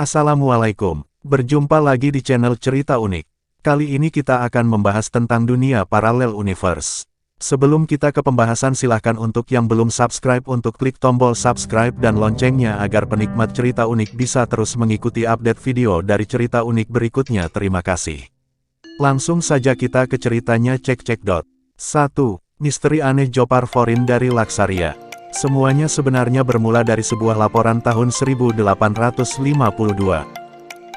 Assalamualaikum, berjumpa lagi di channel Cerita Unik. Kali ini kita akan membahas tentang dunia paralel universe. Sebelum kita ke pembahasan, silahkan untuk yang belum subscribe untuk klik tombol subscribe dan loncengnya agar penikmat Cerita Unik bisa terus mengikuti update video dari Cerita Unik berikutnya. Terima kasih. Langsung saja kita ke ceritanya, cek. 1. Misteri aneh Jopar Forin dari Laksaria. Semuanya sebenarnya bermula dari sebuah laporan tahun 1852.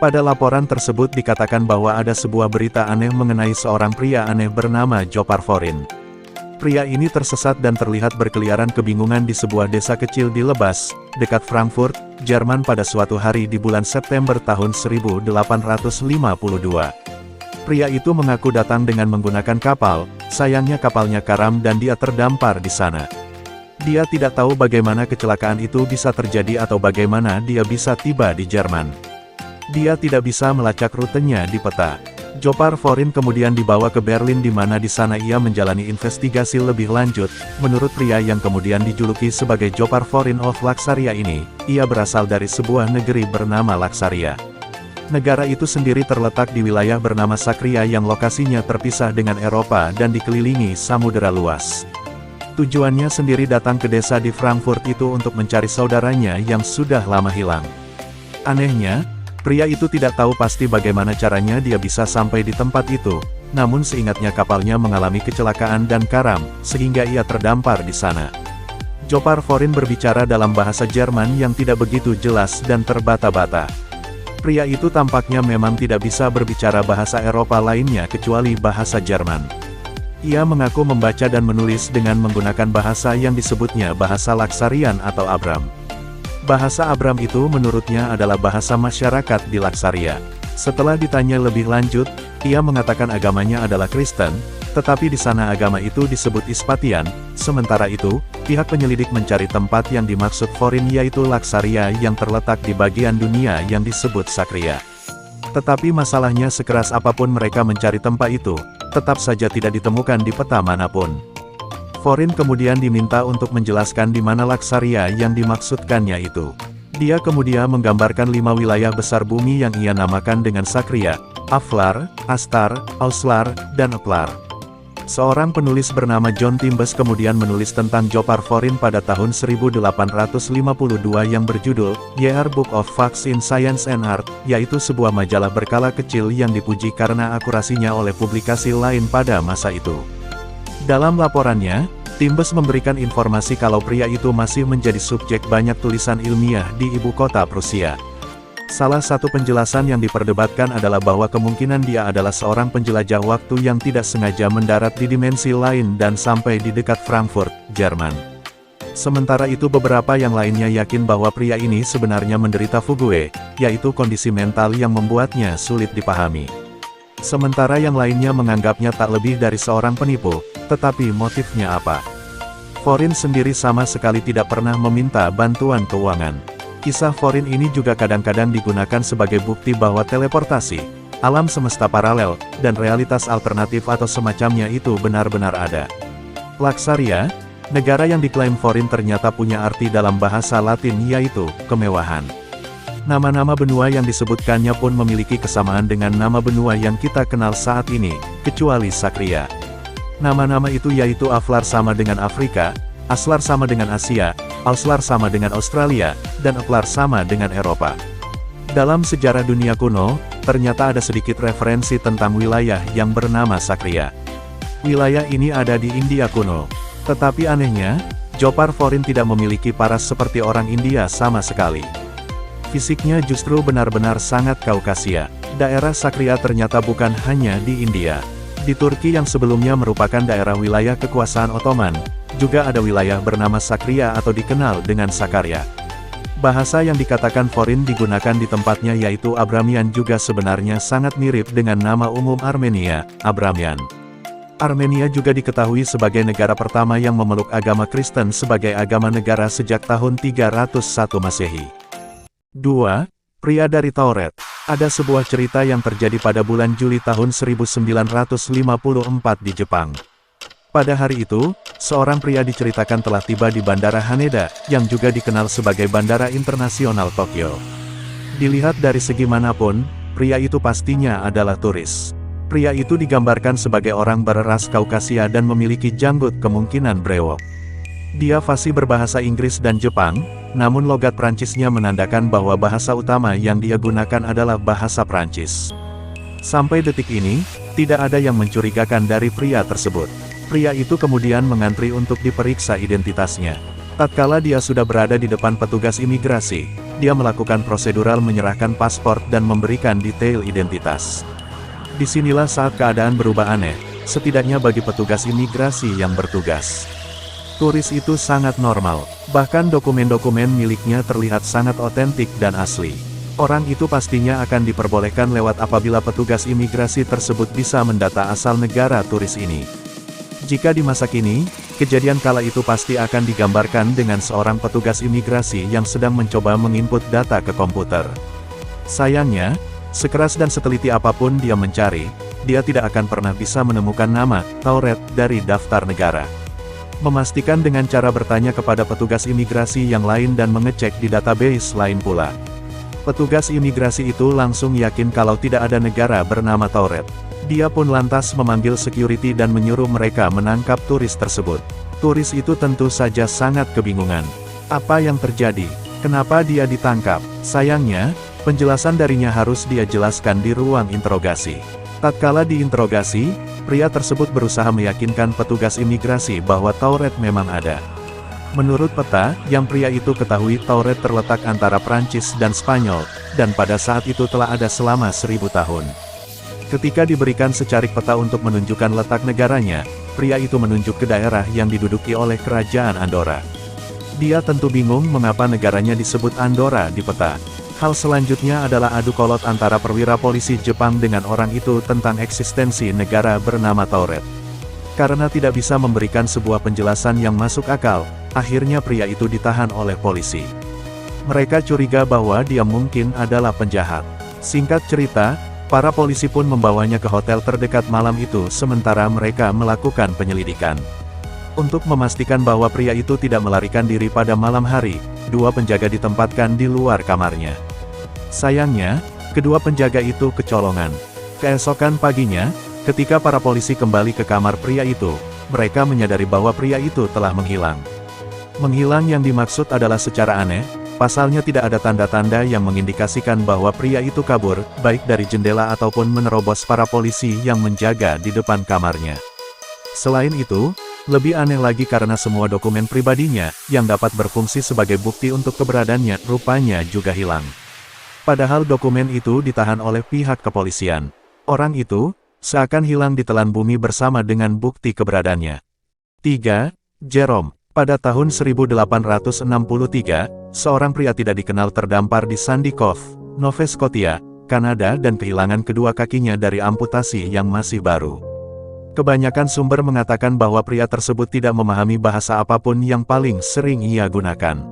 Pada laporan tersebut dikatakan bahwa ada sebuah berita aneh mengenai seorang pria aneh bernama Jopar Forin. Pria ini tersesat dan terlihat berkeliaran kebingungan di sebuah desa kecil di Lebas, dekat Frankfurt, Jerman pada suatu hari di bulan September tahun 1852. Pria itu mengaku datang dengan menggunakan kapal, sayangnya kapalnya karam dan dia terdampar di sana. Dia tidak tahu bagaimana kecelakaan itu bisa terjadi atau bagaimana dia bisa tiba di Jerman. Dia tidak bisa melacak rutenya di peta. Jopar Forin kemudian dibawa ke Berlin di mana di sana ia menjalani investigasi lebih lanjut. Menurut pria yang kemudian dijuluki sebagai Jopar Forin of Laksaria ini, ia berasal dari sebuah negeri bernama Laksaria. Negara itu sendiri terletak di wilayah bernama Sakria yang lokasinya terpisah dengan Eropa dan dikelilingi samudera luas. Tujuannya sendiri datang ke desa di Frankfurt itu untuk mencari saudaranya yang sudah lama hilang. Anehnya, pria itu tidak tahu pasti bagaimana caranya dia bisa sampai di tempat itu, namun seingatnya kapalnya mengalami kecelakaan dan karam, sehingga ia terdampar di sana. Jopar Forin berbicara dalam bahasa Jerman yang tidak begitu jelas dan terbata-bata. Pria itu tampaknya memang tidak bisa berbicara bahasa Eropa lainnya kecuali bahasa Jerman. Ia mengaku membaca dan menulis dengan menggunakan bahasa yang disebutnya bahasa Laksarian atau Abram. Bahasa Abram itu menurutnya adalah bahasa masyarakat di Laksaria. Setelah ditanya lebih lanjut, ia mengatakan agamanya adalah Kristen, tetapi di sana agama itu disebut Ispatian. Sementara itu, pihak penyelidik mencari tempat yang dimaksud Forin yaitu Laksaria yang terletak di bagian dunia yang disebut Sakria. Tetapi masalahnya sekeras apapun mereka mencari tempat itu, tetap saja tidak ditemukan di peta manapun. Forin kemudian diminta untuk menjelaskan di mana Laksaria yang dimaksudkannya itu. Dia kemudian menggambarkan 5 wilayah besar bumi yang ia namakan dengan Sakria, Aflar, Astar, Auslar, dan Eplar. Seorang penulis bernama John Timbes kemudian menulis tentang Jopar Forin pada tahun 1852 yang berjudul Year Book of Facts in Science and Art, yaitu sebuah majalah berkala kecil yang dipuji karena akurasinya oleh publikasi lain pada masa itu. Dalam laporannya, Timbes memberikan informasi kalau pria itu masih menjadi subjek banyak tulisan ilmiah di ibu kota Prusia. Salah satu penjelasan yang diperdebatkan adalah bahwa kemungkinan dia adalah seorang penjelajah waktu yang tidak sengaja mendarat di dimensi lain dan sampai di dekat Frankfurt, Jerman. Sementara itu beberapa yang lainnya yakin bahwa pria ini sebenarnya menderita fugue, yaitu kondisi mental yang membuatnya sulit dipahami. Sementara yang lainnya menganggapnya tak lebih dari seorang penipu, tetapi motifnya apa? Forin sendiri sama sekali tidak pernah meminta bantuan keuangan. Kisah Forin ini juga kadang-kadang digunakan sebagai bukti bahwa teleportasi, alam semesta paralel, dan realitas alternatif atau semacamnya itu benar-benar ada. Laksaria, negara yang diklaim Forin ternyata punya arti dalam bahasa Latin yaitu, kemewahan. Nama-nama benua yang disebutkannya pun memiliki kesamaan dengan nama benua yang kita kenal saat ini, kecuali Sakria. Nama-nama itu yaitu Aflar sama dengan Afrika, Aslar sama dengan Asia, Auslar sama dengan Australia, dan Eplar sama dengan Eropa. Dalam sejarah dunia kuno, ternyata ada sedikit referensi tentang wilayah yang bernama Sakria. Wilayah ini ada di India kuno. Tetapi anehnya, Jopar Forin tidak memiliki paras seperti orang India sama sekali. Fisiknya justru benar-benar sangat Kaukasia. Daerah Sakria ternyata bukan hanya di India. Di Turki yang sebelumnya merupakan daerah wilayah kekuasaan Ottoman, juga ada wilayah bernama Sakria atau dikenal dengan Sakarya. Bahasa yang dikatakan Forin digunakan di tempatnya yaitu Abramian juga sebenarnya sangat mirip dengan nama umum Armenia, Abramian. Armenia juga diketahui sebagai negara pertama yang memeluk agama Kristen sebagai agama negara sejak tahun 301 Masehi. 2. Pria dari Tauret. Ada sebuah cerita yang terjadi pada bulan Juli tahun 1954 di Jepang. Pada hari itu, seorang pria diceritakan telah tiba di Bandara Haneda, yang juga dikenal sebagai Bandara Internasional Tokyo. Dilihat dari segi manapun, pria itu pastinya adalah turis. Pria itu digambarkan sebagai orang berras Kaukasia dan memiliki janggut kemungkinan brewok. Dia fasih berbahasa Inggris dan Jepang, namun logat Prancisnya menandakan bahwa bahasa utama yang dia gunakan adalah bahasa Prancis. Sampai detik ini, tidak ada yang mencurigakan dari pria tersebut. Pria itu kemudian mengantri untuk diperiksa identitasnya. Tatkala dia sudah berada di depan petugas imigrasi, dia melakukan prosedural menyerahkan paspor dan memberikan detail identitas. Disinilah saat keadaan berubah aneh, setidaknya bagi petugas imigrasi yang bertugas. Turis itu sangat normal, bahkan dokumen-dokumen miliknya terlihat sangat otentik dan asli. Orang itu pastinya akan diperbolehkan lewat apabila petugas imigrasi tersebut bisa mendata asal negara turis ini. Jika di masa kini, kejadian kala itu pasti akan digambarkan dengan seorang petugas imigrasi yang sedang mencoba menginput data ke komputer. Sayangnya, sekeras dan seteliti apapun dia mencari, dia tidak akan pernah bisa menemukan nama Tauret dari daftar negara. Memastikan dengan cara bertanya kepada petugas imigrasi yang lain dan mengecek di database lain pula. Petugas imigrasi itu langsung yakin kalau tidak ada negara bernama Tauret. Dia pun lantas memanggil security dan menyuruh mereka menangkap turis tersebut. Turis itu tentu saja sangat kebingungan. Apa yang terjadi? Kenapa dia ditangkap? Sayangnya, penjelasan darinya harus dia jelaskan di ruang interogasi. Tatkala diinterogasi, pria tersebut berusaha meyakinkan petugas imigrasi bahwa Tauret memang ada. Menurut peta, yang pria itu ketahui Tauret terletak antara Prancis dan Spanyol, dan pada saat itu telah ada selama 1000 tahun. Ketika diberikan secarik peta untuk menunjukkan letak negaranya, pria itu menunjuk ke daerah yang diduduki oleh kerajaan Andorra. Dia tentu bingung mengapa negaranya disebut Andorra di peta. Hal selanjutnya adalah adu kolot antara perwira polisi Jepang dengan orang itu tentang eksistensi negara bernama Tauret. Karena tidak bisa memberikan sebuah penjelasan yang masuk akal, akhirnya pria itu ditahan oleh polisi. Mereka curiga bahwa dia mungkin adalah penjahat. Singkat cerita, para polisi pun membawanya ke hotel terdekat malam itu sementara mereka melakukan penyelidikan. Untuk memastikan bahwa pria itu tidak melarikan diri pada malam hari, dua penjaga ditempatkan di luar kamarnya. Sayangnya, kedua penjaga itu kecolongan. Keesokan paginya, ketika para polisi kembali ke kamar pria itu, mereka menyadari bahwa pria itu telah menghilang. Menghilang yang dimaksud adalah secara aneh, pasalnya tidak ada tanda-tanda yang mengindikasikan bahwa pria itu kabur, baik dari jendela ataupun menerobos para polisi yang menjaga di depan kamarnya. Selain itu, lebih aneh lagi karena semua dokumen pribadinya, yang dapat berfungsi sebagai bukti untuk keberadaannya, rupanya juga hilang. Padahal dokumen itu ditahan oleh pihak kepolisian. Orang itu, seakan hilang ditelan bumi bersama dengan bukti keberadaannya. 3. Jerome. Pada tahun 1863, seorang pria tidak dikenal terdampar di Sandy Cove, Nova Scotia, Kanada dan kehilangan kedua kakinya dari amputasi yang masih baru. Kebanyakan sumber mengatakan bahwa pria tersebut tidak memahami bahasa apapun yang paling sering ia gunakan.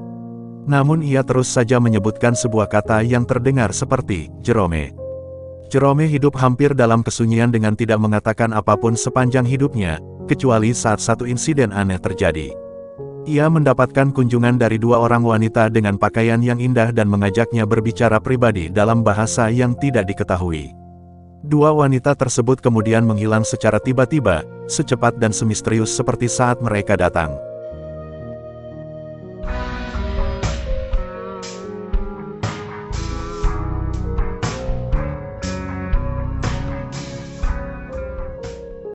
Namun ia terus saja menyebutkan sebuah kata yang terdengar seperti, Jerome. Jerome hidup hampir dalam kesunyian dengan tidak mengatakan apapun sepanjang hidupnya, kecuali saat satu insiden aneh terjadi. Ia mendapatkan kunjungan dari dua orang wanita dengan pakaian yang indah dan mengajaknya berbicara pribadi dalam bahasa yang tidak diketahui. Dua wanita tersebut kemudian menghilang secara tiba-tiba, secepat dan semisterius seperti saat mereka datang.